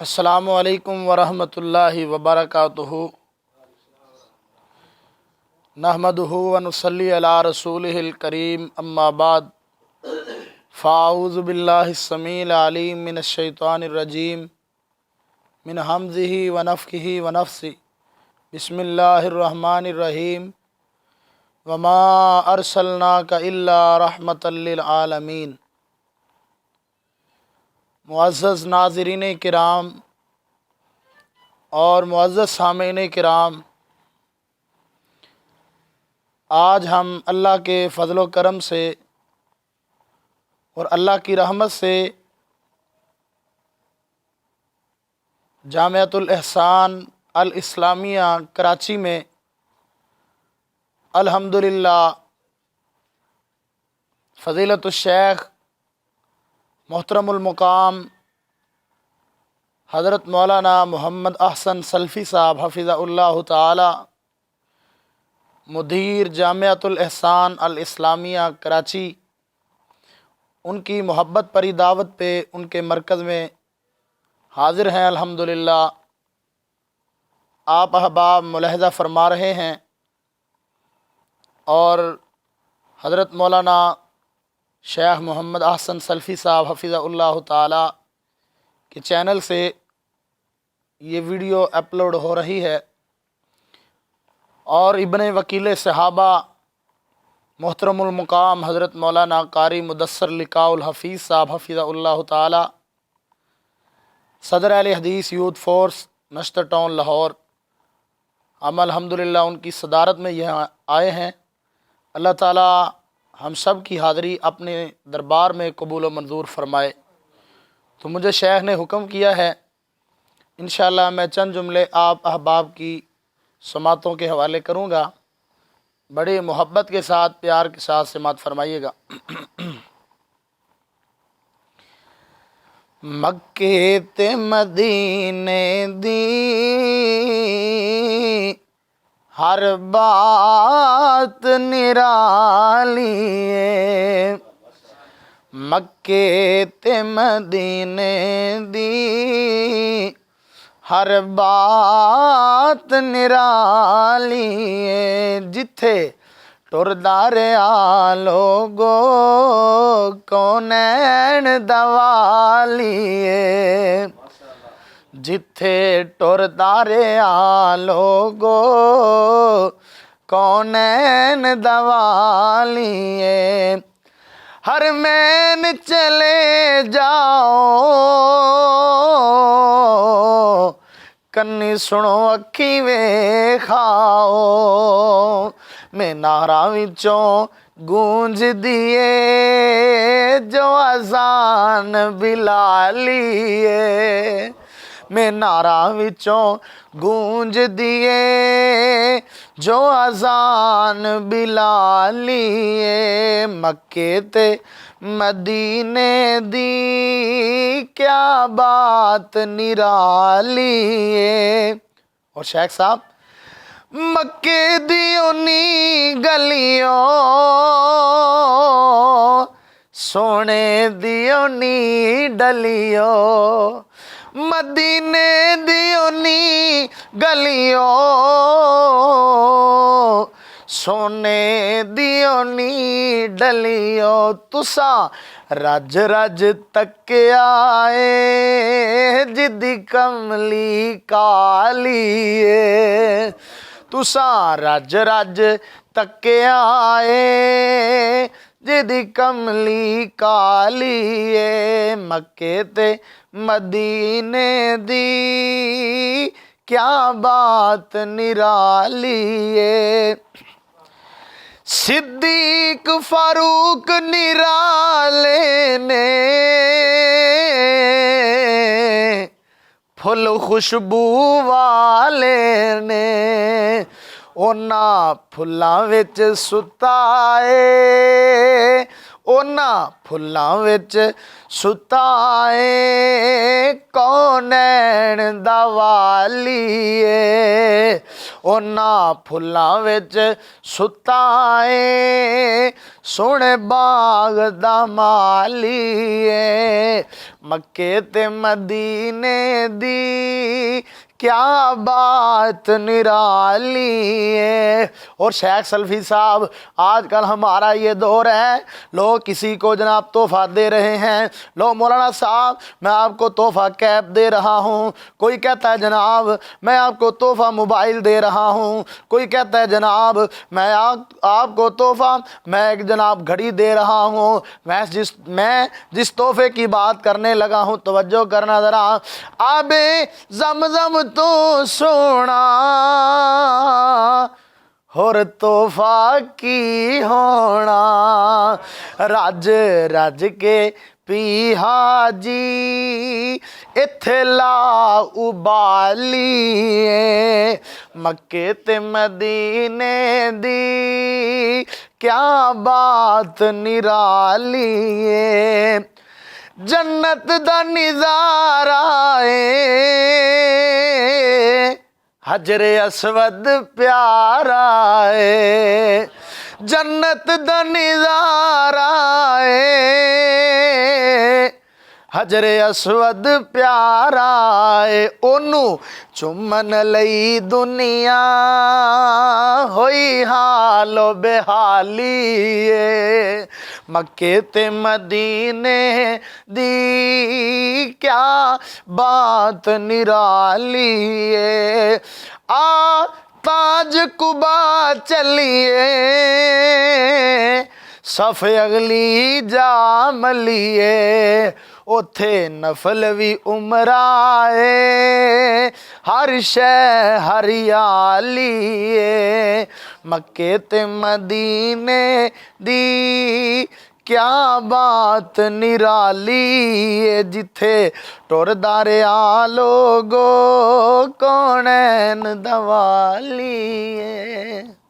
السلام علیکم ورحمۃ اللہ وبرکاتہ۔ نحمدہ ونصلی علی رسولہ الکریم، اما بعد، فاعوذ باللہ السمیع العلیم من الشیطان الرجیم، من ہمزہ ونفخہ ونفثہ، بسم اللہ الرحمن الرحیم، وما ارسلناک الا رحمۃ للعالمین۔ معزز ناظرین کرام اور معزز سامعین کرام، آج ہم اللہ کے فضل و کرم سے اور اللہ کی رحمت سے جامعۃ الاحسان الاسلامیہ کراچی میں الحمدللہ فضیلت الشیخ محترم المقام حضرت مولانا محمد احسن سلفی صاحب حفظہ اللہ تعالی، مدیر جامعۃ الاحسان الاسلامیہ کراچی، ان کی محبت پری دعوت پہ ان کے مرکز میں حاضر ہیں۔ الحمدللہ آپ احباب ملاحظہ فرما رہے ہیں اور حضرت مولانا شیخ محمد احسن سلفی صاحب حفظہ اللہ تعالی کے چینل سے یہ ویڈیو اپلوڈ ہو رہی ہے، اور ابن وکیل صحابہ محترم المقام حضرت مولانا قاری مدثر لقاء الحفیظ صاحب حفظہ اللہ تعالی، صدر اہل حدیث یوتھ فورس نشتر ٹاؤن لاہور، ہم الحمدللہ ان کی صدارت میں یہاں آئے ہیں۔ اللہ تعالی ہم سب کی حاضری اپنے دربار میں قبول و منظور فرمائے۔ تو مجھے شیخ نے حکم کیا ہے، انشاءاللہ میں چند جملے آپ احباب کی سماعتوں کے حوالے کروں گا، بڑی محبت کے ساتھ پیار کے ساتھ سماعت فرمائیے گا۔ مکے تے مدینے دی ہر بات نرالی ہے، مکے تے مدینے دی ہر بات نرالی ہے، جتھے ٹردا رہیا لوگو کونین دوالی ہے، جتھے ٹردا رہیا لوگو کونین دوالی ہے، ہر مین چلے جاؤ کنی سنو اکھی ویکھاؤ، میں نعرہ وچوں گونج دیے جو اذان بلالی ہے، میں نعرہ وچوں گونج دیے جو اذان بلالی ہے، مکے تے مدینے دی کیا بات نرالی ہے۔ اور شیخ صاحب، مکے دی اونی گلیوں سونے دی اونی ڈلیوں، مدینے دی اونی گلیوں سونے دی اونی ڈلیوں، تساں رج رج تکیا اے جدی کملی کالی اے، تساں رج رج تکیا اے جدی کملی کالی اے، مکے تے مدینے دی کیا بات نرالی ہے، صدیق فاروق نرالے نے پھل خوشبو والے نے، اونا پھلاں وچ ستا اے اونا ਫੁੱਲਾਂ ਵਿੱਚ ਸੁੱਤਾ ਏ ਕੌਨੈਣ ਦਾ ਵਾਲੀਏ, ਉਹਨਾਂ ਫੁੱਲਾਂ ਵਿੱਚ ਸੁੱਤਾ ਏ ਸੋਹਣੇ ਬਾਗ ਦਾ ਮਾਲੀਏ। ਮੱਕੇ ਤੇ ਮਦੀਨੇ ਦੀ क्या बात निराली है। और शेख सल्फी साहब, आजकल हमारा ये दौर है, लोग किसी को जनाब तोहफ़ा दे रहे हैं। लो मौलाना साहब मैं आपको तोहफ़ा कैप दे रहा हूँ, कोई कहता है जनाब मैं आपको तोहफ़ा मोबाइल दे रहा हूँ, कोई कहता है जनाब मैं आपको तोहफ़ा मैं एक जनाब घड़ी दे रहा हूँ। मैं जिस तोहफे की बात करने लगा हूँ, तवज्जो करना ज़रा, आबे ज़मज़म तो सोना होर तोहफा की होना, रज रज के पी हाजी इत्थे ला उबालीए। मक्के ते मदीने दी क्या बात निराली है। जन्नत दा नज़ारा है, हजरे अस्वद प्यारा है। जन्नत दा नज़ारा है, हजरे अस्वद प्यारा है। ओनू चुमन लई दुनिया होई हालो बेहाली है। मक्के ते मदीने दी क्या बात निराली है। आ ताज कुबा चलिए सफ़ अगली जा मलिए, उथे नफल भी उमराए हर शै हरियाली है। मक्के ते मदीने दी क्या बात निराली है। जिथे टुरदा रहा लोगो कौनैन दा वाली है।